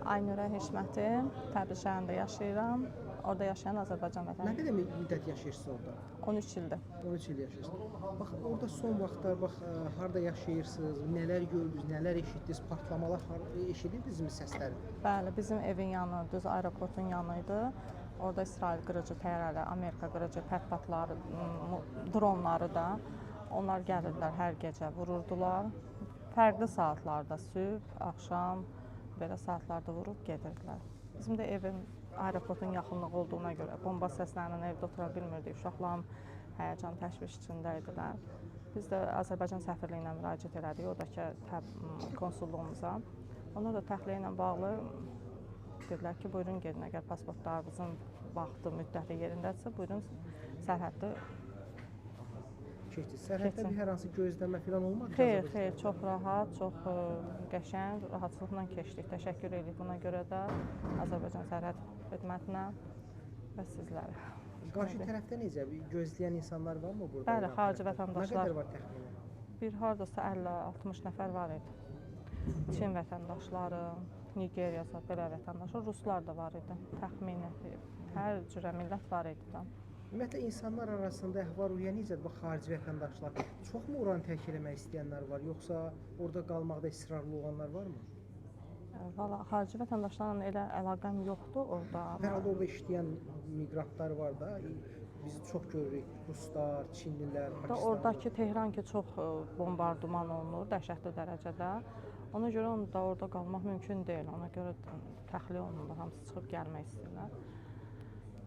Aynurə Hişmətim, Təbriz şəhərində yaşayıram. Orada yaşayan Azərbaycan Nə vətəndaşı. qədər müddət yaşayırsınız orada? 13 ildir. 13 il yaşayırsınız. Bax, orada son vaxtlar harda yaşayırsınız, nələr gördünüz, nələr eşitdiniz, partlamalar eşidirdinizmi səsləri? Bəli, bizim evin yanı, düz aeroportun yanı idi. Orada İsrail qırıcı təyyarələri, Amerika qırıcı pətpatları, dronları da onlar gəlirdilər hər gecə, vururdular. Fərqli saatlarda, sübh, axşam belə saatlarda vurub gedirdilər. Bizim də evin aeroportun yaxınlığı olduğuna görə bomba səslərindən evdə otura bilmirdik. Uşaqlarım həyəcan, təşviş içində idilər. Biz də Azərbaycan səfirliyinə müraciət elədik, oradakı konsulluğumuza. Onlar da təxliyə ilə bağlı dedilər ki, buyurun gedin, əgər pasportlarınızın vaxtı, müddəti yerindədirsə, buyurun sərhəddə Keçdiniz. Sərhəddə hər hansı gözləmə falan olmadı? Xeyr, çox rahat, çox qəşəng, rahatlıqla keçdik. Təşəkkür edirik buna görə də Azərbaycan Sərhəd Xidmətinə və sizlərə. Qarşı tərəfdə necə? Gözləyən insanlar varmı burada? Bəli, xarici vətəndaşlar. Nə qədər var təxminən? Bir hardasa 50-60 nəfər var idi. Çin vətəndaşları, Nigeriya, belə vətəndaşlar, ruslar da var idi. Təxminən hər cürə millət var idi da. Ümumiyyətlə, insanlar arasında əhval-ruhiyyə necədir? Bax, xarici vətəndaşlar çoxmu oranı tərk eləmək istəyənlər var, yoxsa orada qalmaqda israrlı olanlar varmı? Valla, xarici vətəndaşlarla elə əlaqəm yoxdur orada. Hər halda orada işləyən miqrantlar var da, biz çox görürük, ruslar, çinlilər, pakistanlılar. Oradakı Tehran ki, çox bombardıman olunur, dəhşətli dərəcədə. Ona görə da orada qalmaq mümkün deyil, ona görə təxliyə olunurlar, hamısı çıxıb gəlmək istəyirlər.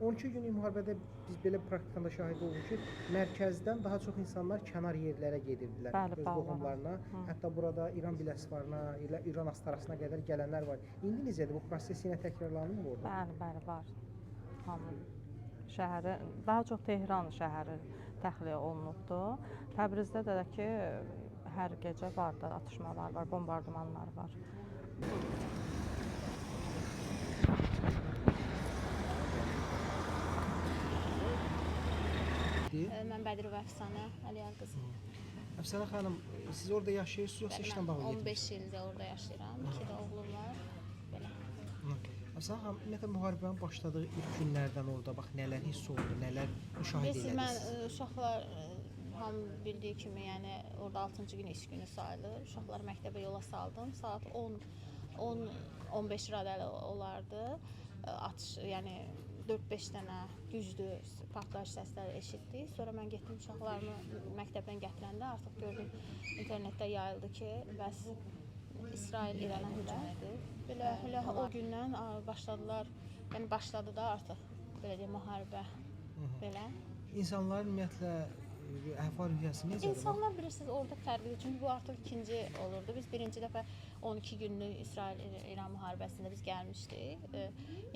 12 günlük müharibədə biz belə praktikanda şahid olduq ki, mərkəzdən daha çox insanlar kənar yerlərə gedirdilər, öz qohumlarına. Hətta burada İran Biləsuvarına, İran Astarasına qədər gələnlər var. İndi necədir? Bu proses yenə təkrarlanır mı orada? Bəli, var. Hamı şəhəri, daha çox Tehran şəhəri təxliyə olunubdur. Təbrizdə də ki, hər gecə var da, atışmalar var, bombardımanlar var. Mən Bədirova Əfsanə Əliyar qızı. Əfsanə xanım, siz orada yaşayırsınız yoxsa işlə bağlı gedirmisiniz? 15 ildir orada yaşayıram, 2 də oğlum var, belə. Əfsanə xanım, ümumiyyətlə müharibənin başladığı ilk günlərdən orada bax nələr hiss oldu, nələr müşahidə edildiniz? Mən uşaqlar hamı bildiyi kimi, yəni orada 6-cı gün iş günü sayılır. Uşaqları məktəbə yola saldım. Saat 10-15 radəli olardı. Atış, yəni 4-5 dənə güclü partlayış səsləri eşitdik. Sonra mən getdim uşaqlarımı məktəbdən gətirəndə artıq gördüm internetdə yayıldı ki, bəs İsrail İrana hücumdur. Belə o gündən başladılar. Yəni başladı da artıq belə deyim müharibə. Belə. İnsanların ümumiyyətlə əhval-ruhiyyəsi necədir? İnsanlar bilirsiniz orada fərqlidir. Çünki bu artıq ikinci olurdu. Biz birinci dəfə 12 günlük İsrail-İran müharibəsində biz gəlmişdik.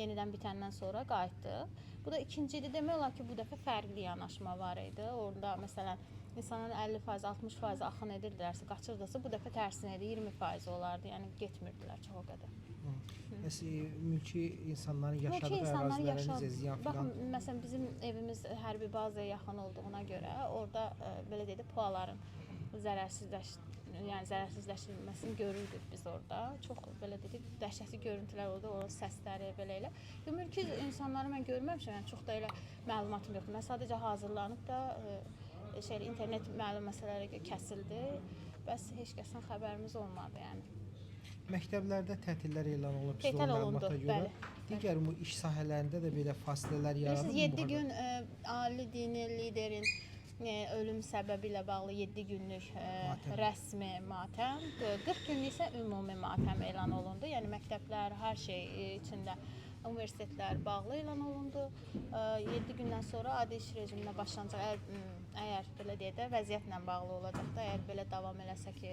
Yenidən bitəndən sonra qayıtdıq. Bu da ikinci idi. Demək olar ki, bu dəfə fərqli yanaşma var idi. Orada məsələn insanların 50%, 60% axın edirdilərsə, qaçırdısa, bu dəfə tərsinə idi, 20% olardı. Yəni getmirdilər çox o qədər. Bəs mülki insanların yaşadığı ərazilərə necə ziyan filan? Baxın, məsələn bizim evimiz hərbi bazaya yaxın olduğuna görə orada belə deyək də PUA-ların zərərsizləşdirilməsini görürdük biz orada. Çox belə dedik, dəhşətli görüntülər oldu, orada səsləri belə elə. Mülki insanları mən görməmişəm, yəni çox da elə məlumatım yoxdur. Mən sadəcə hazırlanıb da internet məlum məsələlərə kəsildi. Bəs heç kəsdən xəbərimiz olmadı, yəni. Məktəblərdə tətillər elan olunub biz o məlumata görə. Digər bu iş sahələrində də belə fasilələr yaranır mı? 7 gün ali dini liderin ölüm səbəbi ilə bağlı 7 günlük rəsmi matəm, 40 günlük isə ümumi matəm elan olundu. Yəni məktəblər, hər şey içində universitetlər bağlı elan olundu. 7 gündən sonra adi iş rejiminə başlanacaq. Əgər belə deyək də vəziyyətlə bağlı olacaq da, əgər belə davam eləsə ki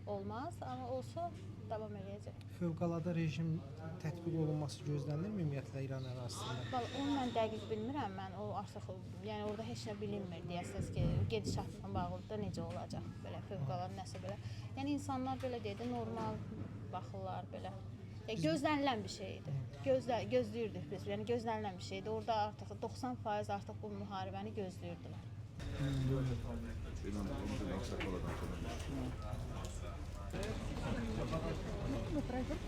olmaz, amma olsa davam eləyəcək. Fövqəladə rejim tətbiq olunması gözlənilmir ümumiyyətlə İran ərazisində? Onu mən dəqiq bilmirəm. Mən o artıq, yəni orada heç nə bilinmir deyəsiniz ki, gedişatla bağlı da necə olacaq belə fövqəladə nəsə belə. Yəni insanlar belə deyək də normal baxırlar belə. Gözlənilən bir şey idi. Gözləyirdik biz. Yəni gözlənilən bir şeydi. Orada artıq 90% artıq bu müharibəni gözləyirdilər. Ну, пройдет.